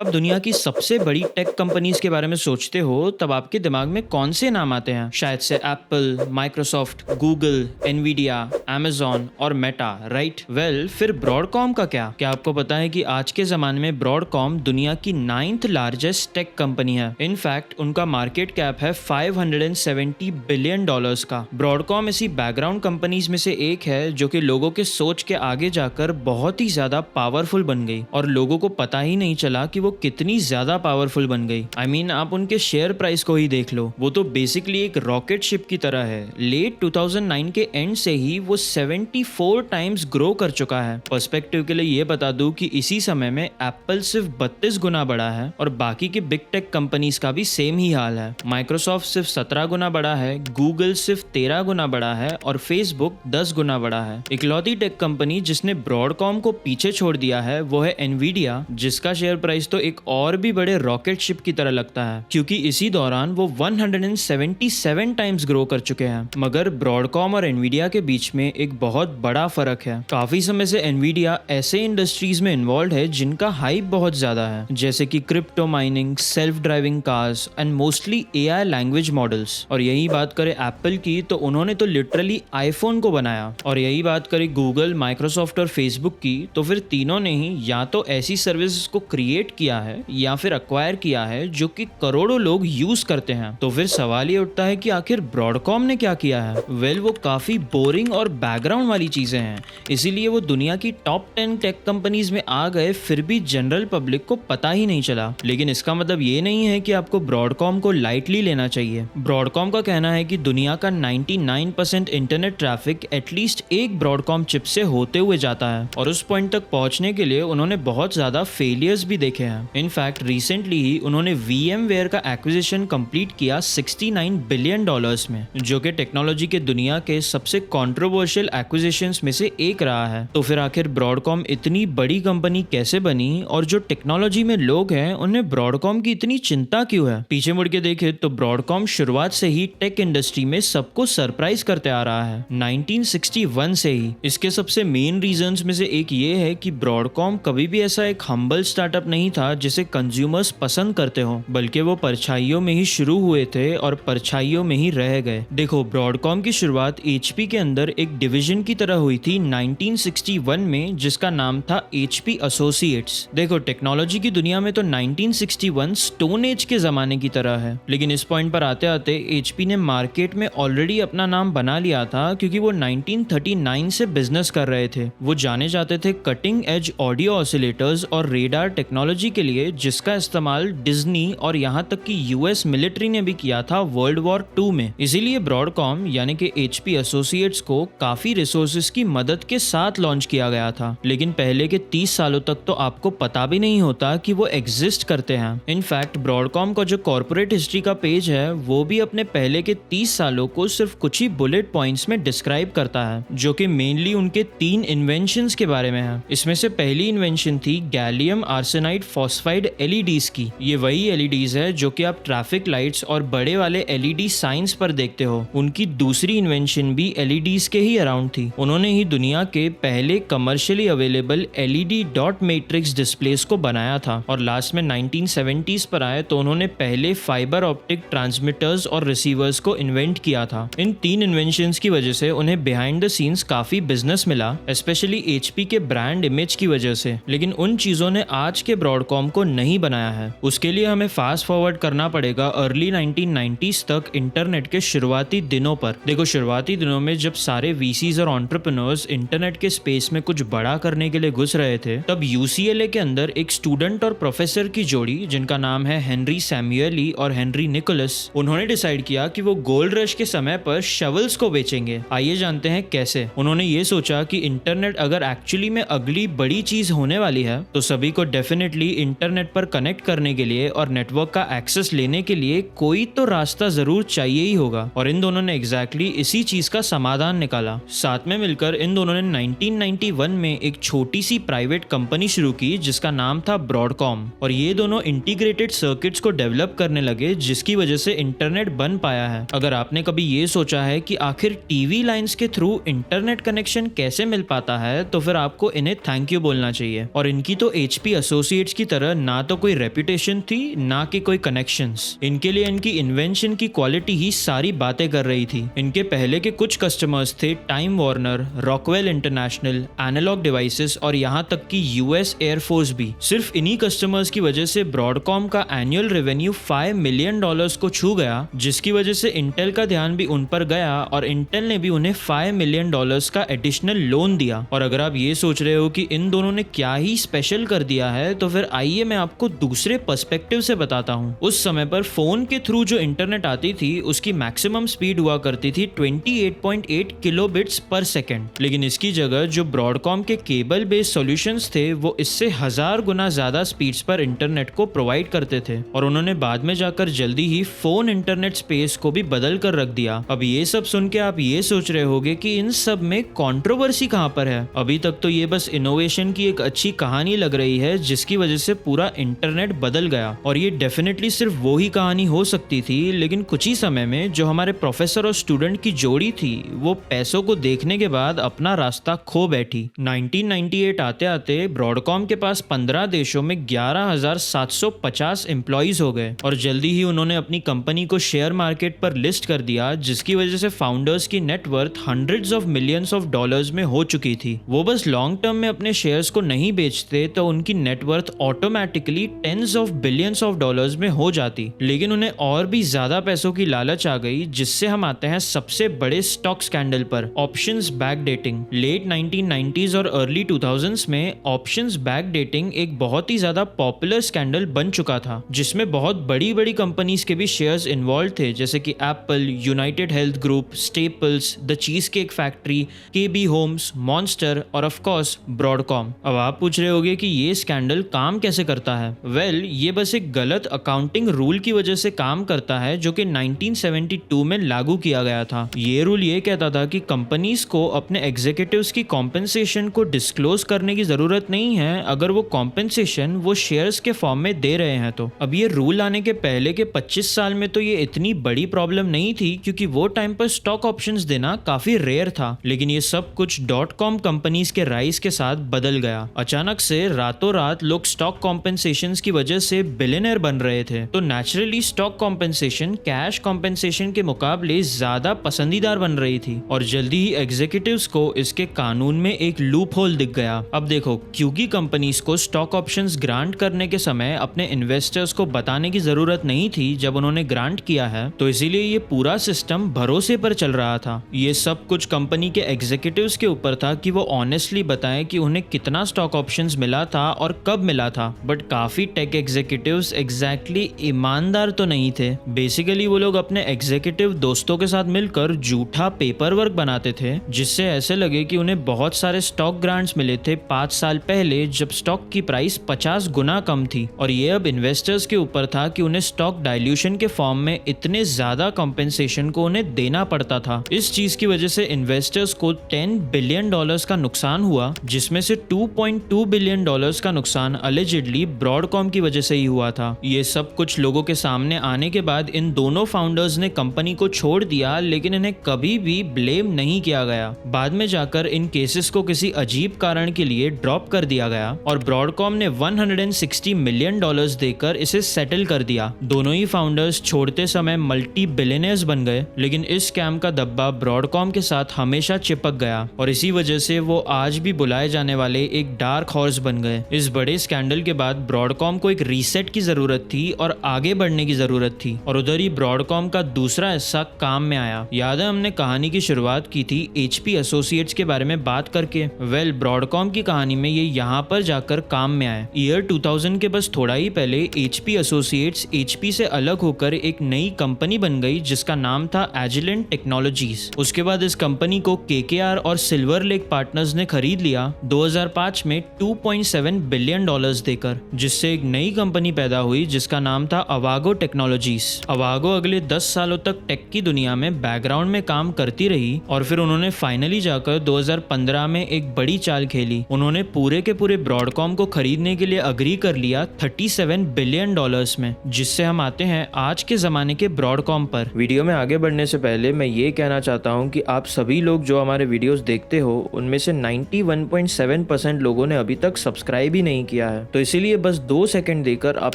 अब दुनिया की सबसे बड़ी टेक कंपनीज के बारे में सोचते हो तब आपके दिमाग में कौन से नाम आते हैं? शायद से Apple, Microsoft, Google, Nvidia, amazon और मेटा, राइट? वेल, फिर ब्रॉडकॉम का क्या आपको पता है कि आज के जमाने में ब्रॉडकॉम दुनिया की 9th लार्जेस्ट टेक कंपनी है। इनफैक्ट उनका मार्केट कैप है $570 बिलियन का। ब्रॉडकॉम ऐसी बैकग्राउंड कंपनीज में से एक है जो कि लोगों के सोच के आगे जाकर बहुत ही ज्यादा पावरफुल बन गई और लोगों को पता ही नहीं चला कि वो कितनी ज्यादा पावरफुल बन गई। आई मीन आप उनके शेयर प्राइस को ही देख लो, वो तो बेसिकली एक रॉकेट शिप की तरह है। लेट 2009 के एंड से ही वो 74 टाइम्स ग्रो कर चुका है। पर्सपेक्टिव के लिए ये बता दूं कि इसी समय में एप्पल सिर्फ 32 गुना बड़ा है और बाकी के बिग टेक कंपनीज का भी सेम ही हाल है। माइक्रोसॉफ्ट सिर्फ 17 गुना बड़ा है, गूगल सिर्फ 13 गुना बड़ा है और फेसबुक 10 गुना बड़ा है। इकलौती टेक कंपनी जिसने ब्रॉडकॉम को पीछे छोड़ दिया है वो है एनवीडिया, जिसका शेयर प्राइस तो एक और भी बड़े रॉकेट शिप की तरह लगता है, क्योंकि इसी दौरान वो 177 टाइम्स ग्रो कर चुके हैं। मगर ब्रॉडकॉम और एनवीडिया के बीच में एक बहुत बड़ा फर्क है। काफी समय से एनवीडिया ऐसे इंडस्ट्रीज में इन्वॉल्व है जिनका हाइप बहुत ज्यादा है, जैसे कि crypto mining, self driving cars and mostly AI language models. और यही बात करें एप्पल की तो उन्होंने तो लिटरली आईफोन को बनाया। और यही बात करें गूगल, माइक्रोसॉफ्ट और फेसबुक की तो फिर तीनों ने ही या तो ऐसी सर्विसेज को क्रिएट किया है या फिर अक्वायर किया है जो कि करोड़ों लोग यूज करते हैं। तो फिर सवाल ये उठता है कि आखिर ब्रॉडकॉम ने क्या किया है? वेल, वो काफी बोरिंग और बैकग्राउंड वाली चीजें हैं, इसीलिए वो दुनिया की टॉप 10 टेक कंपनीज में आ गए, फिर भी जनरल पब्लिक को पता ही नहीं चला। लेकिन इसका मतलब ये नहीं है कि आपको ब्रॉडकॉम को लाइटली लेना चाहिए। ब्रॉडकॉम का कहना है कि दुनिया का 99% इंटरनेट ट्रैफिक एटलीस्ट एक ब्रॉडकॉम चिप से होते हुए जाता है और उस पॉइंट तक पहुंचने के लिए उन्होंने बहुत ज्यादा फेलियर्स भी देखे हैं। इनफैक्ट रिसेंटली ही उन्होंने VMware का एक्विजिशन कंप्लीट किया $69 बिलियन में, जो कि टेक्नोलॉजी के दुनिया के सबसे कंट्रोवर्शियल एक्विजिशंस में से एक रहा है। तो फिर आखिर ब्रॉडकॉम इतनी बड़ी कंपनी कैसे बनी और जो टेक्नोलॉजी में लोग हैं उन्हें ब्रॉडकॉम की इतनी चिंता क्यों है? पीछे मुड़ के देखे तो ब्रॉडकॉम शुरुआत से ही टेक इंडस्ट्री में सबको सरप्राइज करते आ रहा है, 1961 से ही। इसके सबसे मेन रीजंस में से एक ये है कि ब्रॉडकॉम कभी भी ऐसा एक हम्बल स्टार्टअप नहीं था जिसे कंज्यूमर्स पसंद करते हो, बल्कि वो परछाइयों में ही शुरू हुए थे और परछाइयों में ही रह गए। देखो, ब्रॉडकॉम की शुरुआत HP के अंदर एक डिवीजन की तरह हुई थी 1961 में, जिसका नाम था HP एसोसिएट्स। देखो, टेक्नोलॉजी की दुनिया में तो 1961 स्टोन एज के जमाने की तरह है, लेकिन इस पॉइंट पर आते आते HP ने मार्केट में ऑलरेडी अपना नाम बना लिया था, क्योंकि वो 1939 से बिजनेस कर रहे थे। वो जाने जाते थे कटिंग एज ऑडियो ऑसिलेटर्स और रेडार टेक्नोलॉजी के लिए, जिसका इस्तेमाल डिज्नी और यहाँ तक कि US मिलिट्री ने भी किया था वर्ल्ड वॉर 2 में। इसीलिए ब्रॉडकॉम यानी कि HP एसोसिएट्स को काफी रिसोर्सेज की मदद के साथ लॉन्च किया गया था, लेकिन पहले के 30 सालों तक तो आपको पता भी नहीं होता कि वो एग्जिस्ट करते हैं। इनफैक्ट ब्रॉडकॉम का जो कॉर्पोरेट हिस्ट्री का पेज है वो भी अपने पहले के 30 सालों को सिर्फ कुछ ही बुलेट पॉइंट्स में डिस्क्राइब करता है, जो कि मेनली उनके 3 इन्वेंशंस के बारे में है। इसमें से पहली इन्वेंशन थी गैलियम आर्सेनाइड फॉस्फाइड LEDs की। ये वही LEDs है जो कि आप ट्रैफिक लाइट्स और बड़े वाले LED साइंस पर देखते हो। उनकी दूसरी इन्वेंशन भी LEDs के ही अराउंड थी। उन्होंने ही दुनिया के पहले commercially available LED dot matrix displace को बनाया था। और लास्ट में 1970s पर आए तो उन्होंने पहले फाइबर ऑप्टिक ट्रांसमिटर्स और रिसीवर्स को इन्वेंट किया था। इन 3 इन्वेंशंस की वजह से उन्हें बिहाइंड द सीन्स काफी बिजनेस मिला, स्पेशली HP के ब्रांड इमेज की वजह से। लेकिन उन चीजों ने आज के ब्रॉडकॉम को नहीं बनाया है। उसके लिए हमें फास्ट फॉरवर्ड करना पड़ेगा अर्ली 1990s तक, इंटरनेट के शुरुआती दिनों पर। देखो, शुरुआती दिनों में जब सारे VCs और एंटरप्रेन्योर्स इंटरनेट के स्पेस में कुछ बड़ा करने के लिए घुस रहे थे, तब UCLA के अंदर एक स्टूडेंट और प्रोफेसर की जोड़ी, जिनका नाम है हेनरी सैमुएली और हेनरी निकोलस, उन्होंने डिसाइड किया कि वो गोल्ड रश के समय पर शवल्स को बेचेंगे। आइए जानते हैं कैसे। उन्होंने ये सोचा कि इंटरनेट अगर एक्चुअली में अगली बड़ी चीज होने वाली है तो सभी को डेफिनेटली इंटरनेट पर कनेक्ट करने के लिए और नेटवर्क का एक्सेस लेने के लिए कोई तो रास्ता जरूर चाहिए ही होगा। और इन दोनों ने एग्जैक्टली इसी चीज का समाधान निकाला। साथ में मिलकर इन दोनों ने 1991 में एक छोटी सी प्राइवेट कंपनी शुरू की जिसका नाम था ब्रॉडकॉम। और ये दोनों इंटीग्रेटेड सर्किट्स को डेवलप करने लगे, जिसकी वजह से इंटरनेट बन पाया है। अगर आपने कभी ये सोचा है कि आखिर टीवी लाइंस के थ्रू इंटरनेट कनेक्शन कैसे मिल पाता है, तो फिर आपको इन्हें थैंक यू बोलना चाहिए। और इनकी तो HP एसोसिएट्स की तरह ना तो कोई रेपुटेशन थी ना कि कोई कनेक्शंस। इनके लिए इनकी इन्वेंशन की क्वालिटी ही सारी बातें कर रही थी। इनके पहले के कुछ कस्टमर्स थे Time Warner, Rockwell International, Analog Devices और यहाँ तक कि यूएस एयरफोर्स भी। सिर्फ इन्हीं कस्टमर्स की वजह से ब्रॉडकॉम का एनुअल रेवेन्यू $5 मिलियन को छू गया, जिसकी वजह से इंटेल का ध्यान भी उन पर गया और इंटेल ने भी उन्हें $5 मिलियन का एडिशनल लोन दिया। और अगर आप ये सोच रहे हो कि इन दोनों ने क्या ही स्पेशल कर दिया है, तो फिर आइए मैं आपको दूसरे पर्सपेक्टिव से बताता हूँ। उस समय पर फोन के थ्रू जो इंटरनेट आती थी उसकी मैक्सिमम स्पीड हुआ करती थी 28.8 किलोबिट्स पर सेकेंड, लेकिन इसकी जगह जो ब्रॉडकॉम के केबल बेस्ड सॉल्यूशंस थे वो इससे 1000 गुना ज्यादा स्पीड्स पर इंटरनेट को प्रोवाइड करते थे। और उन्होंने बाद में जाकर जल्दी ही फोन इंटरनेट स्पेस को भी बदल कर रख दिया। अब ये सब सुन के आप ये सोच रहे होगे कि इन सब में कंट्रोवर्सी कहाँ पर है। अभी तक तो ये बस इनोवेशन की एक अच्छी कहानी लग रही है जिसकी वजह से पूरा इंटरनेट बदल गया। और ये डेफिनेटली सिर्फ वो ही कहानी हो सकती थी, लेकिन कुछ ही समय में जो हमारे प्रोफेसर और स्टूडेंट की जोड़ी थी वो पैसों को देखने के बाद अपना रास्ता खो बैठी। 1998 आते आते ब्रॉडकॉम के पास 15 देशों में 11,750 एम्प्लॉइज हो गए और जल्दी ही उन्होंने अपनी कंपनी को शेयर मार्केट पर लिस्ट कर दिया, जिसकी वजह से फाउंडर्स की net worth hundreds of millions of dollars में हो चुकी थी। वो बस लॉन्ग टर्म में अपने शेयर्स को नहीं बेचते तो उनकी net worth automatically tens of billions of dollars में हो जाती। लेकिन उन्हें और भी ज्यादा पैसों की लालच आ गई, जिससे हम आते हैं सबसे बड़े स्टॉक स्कैंडल पर, ऑप्शंस बैकडेटिंग। लेट 1990s और अर्ली 2000s में ऑप्शंस बैकडेटिंग एक बहुत ही ज्यादा पॉपुलर स्कैंडल बन चुका था, जिसमें बहुत बड़ी बड़ी कंपनीज के भी शेयर्स इन्वॉल्व थे, जैसे कि Apple, UnitedHealth Group, Staples, the Cheesecake Factory, KB Homes, Monster और ऑफ कोर्स ब्रॉडकॉम। अब आप पूछ रहे होगे कि ये स्कैंडल काम कैसे करता है। वेल, ये बस एक गलत अकाउंटिंग रूल की वजह से काम करता है जो कि 1972 में लागू किया गया था। ये रूल ये कहता था कि कंपनीज को अपने एग्जीक्यूटिव्स की कॉम्पेंसेशन को डिस्क्लोज करने की जरूरत नहीं है अगर वो कॉम्पेंसेशन वो शेयर्स के फॉर्म में दे रहे हैं तो। अब ये रूल आने के पहले के 25 साल में तो ये इतनी बड़ी प्रॉब्लम नहीं थी, क्योंकि वो टाइम पर स्टॉक ऑप्शंस देना काफी रेयर था। लेकिन ये सब कुछ .com कंपनीज के राइज के साथ बदल गया। अचानक से रातों रात लोग स्टॉक कॉम्पेंसेशंस की वजह से बिलियनर बन रहे थे, तो naturally stock compensation cash compensation के मुकाबले ज्यादा पसंदीदार बन रही थी और जल्दी ही एग्जीक्यूटिव्स को इसके कानून में एक लूप होल दिख गया। अब देखो, क्योंकि कंपनीज को स्टॉक ऑप्शंस ग्रांट करने के समय अपने इन्वेस्टर्स को बताने की जरूरत नहीं थी जब उन्होंने ग्रांट किया है, तो इसीलिए ये पूरा सिस्टम भरोसे पर चल रहा था। ये सब कुछ कंपनी के एग्जीक्यूटिव्स के ऊपर था कि वो ऑनेस्टली बताएं कि उन्हें कितना स्टॉक ऑप्शंस मिला था और कब मिला था। बट काफी टेक एग्जीक्यूटिव्स एग्जैक्टली ईमानदार तो नहीं थे। बेसिकली वो लोग अपने एग्जीक्यूटिव दोस्तों के साथ मिलकर झूठा पेपर वर्क बनाते थे, जिससे ऐसे लगे कि उन्हें बहुत सारे स्टॉक ग्रांट्स मिले थे 5 साल पहले जब स्टॉक की प्राइस 50 गुना कम थी। और ये अब इन्वेस्टर्स के ऊपर था कि उन्हें स्टॉक डाइल्यूशन के फॉर्म में इतने ज्यादा कॉम्पेंसेशन को उन्हें देना पड़ता था। इस चीज की वजह से इन्वेस्टर्स को $10 बिलियन का नुकसान हुआ, जिसमें से $2.2 बिलियन का नुकसान अलिजिडली ब्रॉडकॉम की वजह से ही हुआ था। ये सब कुछ लोगों के सामने आने के बाद इन दोनों फाउंडर्स ने कंपनी को छोड़ दिया, लेकिन इन्हें कभी भी ब्लेम नहीं किया गया। बाद में जाकर इन केसेस को किसी अजीब कारण के लिए ड्रॉप कर दिया गया और ब्रॉडकॉम ने $160 मिलियन देकर इसे सेटल कर दिया। दोनों ही फाउंडर्स छोड़ते समय मल्टी बिलियनर्स बन गए, लेकिन इस स्कैम का धब्बा ब्रॉडकॉम के साथ हमेशा चिपक गया और इसी वजह से वो आज भी बुलाए जाने वाले एक डार्क हॉर्स बन गए। इस बड़े स्कैंडल के बाद ब्रॉडकॉम को एक रीसेट की जरूरत थी और आगे बढ़ने की जरूरत थी, और उधर ही ब्रॉडकॉम का दूसरा हिस्सा काम में आया। याद है हमने कहानी की शुरुआत की थी HP एसोसिएट्स के बारे में बात करके। वेल, ब्रॉडकॉम की कहानी में ये यहाँ पर जाकर काम में आए। ईयर 2000 के बस थोड़ा ही पहले HP एसोसिएट्स HP से अलग होकर एक नई कंपनी बन गई जिसका नाम था एजिलेंट टेक्नोलॉजीज। उसके बाद इस कंपनी को KKR और सिल्वर लेक पार्टनर्स ने खरीद लिया 2005 में $2.7 बिलियन देकर, जिससे एक नई कंपनी पैदा हुई जिसका नाम था अवागो टेक्नोलॉजीज। अवागो अगले 10 सालों तक टेक की दुनिया में बैकग्राउंड में काम करती रही और फिर उन्होंने फाइनली जाकर 2015 में एक बड़ी चाल खेली। उन्होंने पूरे के पूरे ब्रॉडकॉम को खरीदने के लिए अग्री कर लिया $37 बिलियन में, जिससे हम आते हैं आज के जमाने के ब्रॉडकॉम पर। वीडियो में आगे बढ़ने से पहले मैं ये कहना चाहता हूँ कि आप सभी लोग जो हमारे वीडियोस देखते हो उनमें से 91.7% लोगों ने अभी तक सब्सक्राइब ही नहीं किया है। तो तो इसीलिए बस 2 सेकंड देकर आप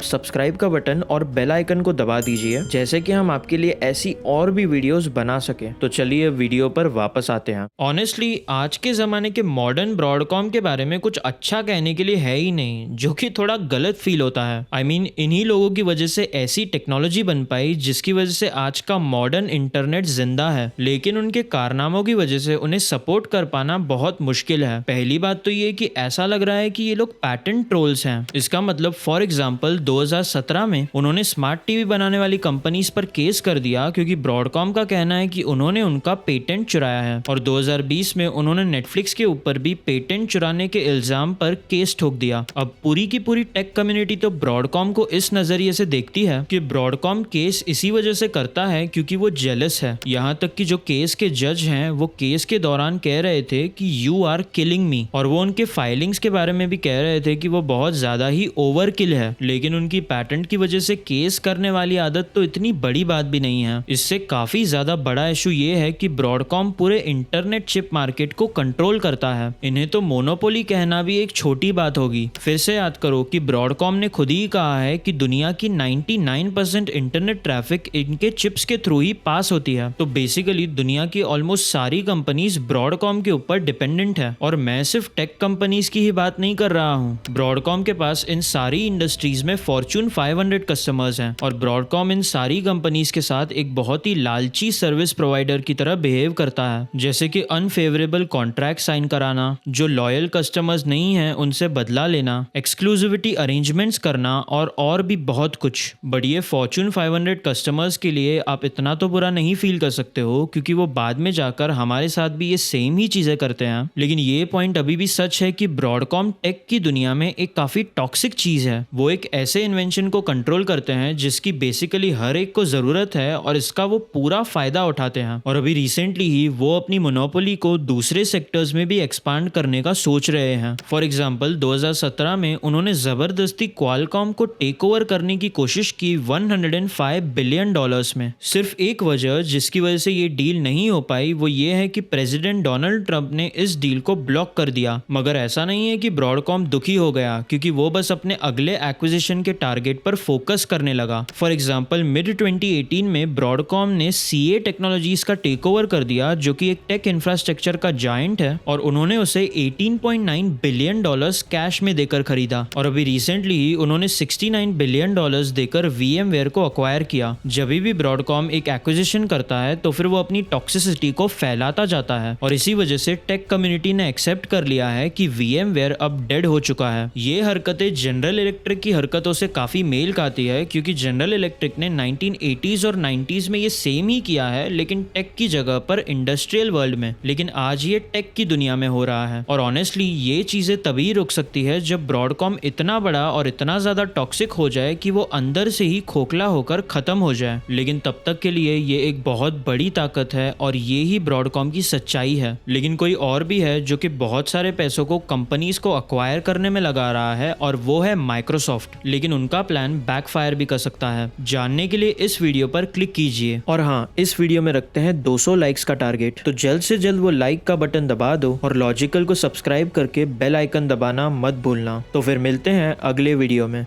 सब्सक्राइब का बटन और बेल आइकन को दबा दीजिए, जैसे कि हम आपके लिए ऐसी और भी वीडियोस बना सके। तो चलिए वीडियो पर वापस आते हैं। ऑनेस्टली आज के जमाने के मॉडर्न ब्रॉडकॉम के बारे में कुछ अच्छा कहने के लिए है ही नहीं, जो कि थोड़ा गलत फील होता है। आई मीन इन्हीं लोगों की वजह से ऐसी टेक्नोलॉजी बन पाई जिसकी वजह से आज का मॉडर्न इंटरनेट जिंदा है, लेकिन उनके कारनामों की वजह से उन्हें सपोर्ट कर पाना बहुत मुश्किल है। पहली बात तो ये कि ऐसा लग रहा है कि ये लोग पैटेंट ट्रोल्स हैं। इसका मतलब फॉर एग्जांपल 2017 में उन्होंने स्मार्ट टीवी बनाने वाली कंपनीज पर केस कर दिया क्योंकि ब्रॉडकॉम का कहना है कि उन्होंने उनका पेटेंट चुराया है, और 2020 में उन्होंने नेटफ्लिक्स के ऊपर भी पेटेंट चुराने के इल्जाम पर केस ठोक दिया। अब पूरी की पूरी टेक कम्युनिटी तो ब्रॉडकॉम को इस नजरिए से देखती है कि ब्रॉडकॉम केस इसी वजह से करता है क्योंकि वो जेलस है। यहाँ तक कि जो केस के जज हैं वो केस के दौरान कह रहे थे कि यू आर किलिंग मी, और वो उनके फाइलिंग्स के बारे में भी कह रहे थे कि वो बहुत ज्यादा ही ओवरकिल है। लेकिन उनकी पैटेंट की वजह से केस करने वाली आदत तो इतनी बड़ी बात भी नहीं है। इससे काफी ज्यादा बड़ा इशू ये है कि ब्रॉडकॉम पूरे इंटरनेट चिप मार्केट को कंट्रोल करता है। इन्हें तो मोनोपोली कहना भी एक छोटी बात होगी। फिर से याद करो कि ब्रॉडकॉम ने खुद ही कहा है कि दुनिया की 99% इंटरनेट ट्रैफिक इनके चिप्स के थ्रू ही पास होती है। तो बेसिकली दुनिया की ऑलमोस्ट सारी कंपनीज ब्रॉडकॉम के ऊपर डिपेंडेंट है। और मैं सिर्फ टेक कंपनीज की ही बात नहीं कर रहा हूँ। ब्रॉडकॉम के पास इन सारी इंडस्ट्रीज में फॉर्च्यून 500 कस्टमर्स हैं, और ब्रॉडकॉम इन सारी कंपनीज के साथ एक बहुत ही लालची सर्विस प्रोवाइडर की तरह बिहेव करता है, जैसे कि अनफेवरेबल कॉन्ट्रैक्ट साइन कराना, जो लॉयल कस्टमर्स नहीं हैं उनसे बदला लेना, एक्सक्लूसिविटी अरेंजमेंट्स करना और भी बहुत कुछ। बट ये फॉर्च्यून 500 कस्टमर्स के लिए आप इतना तो बुरा नहीं फील कर सकते हो, क्योंकि वो बाद में जाकर हमारे साथ भी ये सेम ही चीजें करते हैं। लेकिन ये पॉइंट अभी भी सच है कि ब्रॉडकॉम टेक की दुनिया में एक काफी टॉक्सिक चीज है। वो एक ऐसे इन्वेंशन को कंट्रोल करते हैं जिसकी बेसिकली हर एक को जरूरत है, और इसका वो पूरा फायदा उठाते हैं। और अभी रिसेंटली ही वो अपनी मोनोपोली को दूसरे सेक्टर्स में भी एक्सपांड करने का सोच रहे हैं। फॉर एग्जाम्पल 2017 में उन्होंने जबरदस्ती क्वालकॉम को टेक ओवर करने की कोशिश की $105 बिलियन में। सिर्फ एक वजह जिसकी वजह से ये डील नहीं हो पाई वो ये है कि प्रेसिडेंट डोनाल्ड ट्रंप ने इस डील को ब्लॉक कर दिया। मगर ऐसा नहीं है कि ब्रॉडकॉम दुखी हो गया, क्योंकि वो बस अपने अगले एक्विजिशन के टारगेट पर फोकस करने लगा। फॉर एग्जाम्पल मिड 2018 में ब्रॉडकॉम ने सीए टेक्नोलॉजीज का टेक ओवर कर दिया, जो कि एक टेक इंफ्रास्ट्रक्चर का जायंट है, और उन्होंने उसे $18.9 बिलियन कैश में देकर खरीदा। और अभी रिसेंटली ही उन्होंने $69 बिलियन देकर VMware को अक्वायर किया। जब भी ब्रॉडकॉम एक एक्विजिशन करता है तो फिर वो अपनी टॉक्सिसिटी को फैलाता जाता है, और इसी वजह से टेक कम्युनिटी ने एक्सेप्ट कर लिया है कि VMware अब डेड हो चुका है। ये हरकतें जनरल इलेक्ट्रिक की हरकतों से काफी मेल खाती है, क्योंकि जनरल इलेक्ट्रिक ने 1980s और 90s में ये सेम ही किया है, लेकिन टेक की जगह पर इंडस्ट्रियल वर्ल्ड में। लेकिन आज ये टेक की दुनिया में हो रहा है, और ऑनेस्टली ये चीजें तभी रुक सकती है जब ब्रॉडकॉम इतना बड़ा और इतना ज्यादा टॉक्सिक हो जाए कि वो अंदर से ही खोखला होकर खत्म हो जाए। लेकिन तब तक के लिए ये एक बहुत बड़ी ताकत है, और ये ही ब्रॉडकॉम की सच्चाई है। लेकिन कोई और भी है जो कि बहुत सारे पैसों को कंपनीज को अक्वायर करने में लगा रहा है, और वो है माइक्रोसॉफ्ट। लेकिन उनका प्लान बैकफायर भी कर सकता है। जानने के लिए इस वीडियो पर क्लिक कीजिए। और हाँ, इस वीडियो में रखते हैं 200 लाइक्स का टारगेट, तो जल्द से जल्द वो लाइक का बटन दबा दो, और लॉजिकल को सब्सक्राइब करके बेल आइकन दबाना मत भूलना। तो फिर मिलते हैं अगले वीडियो में।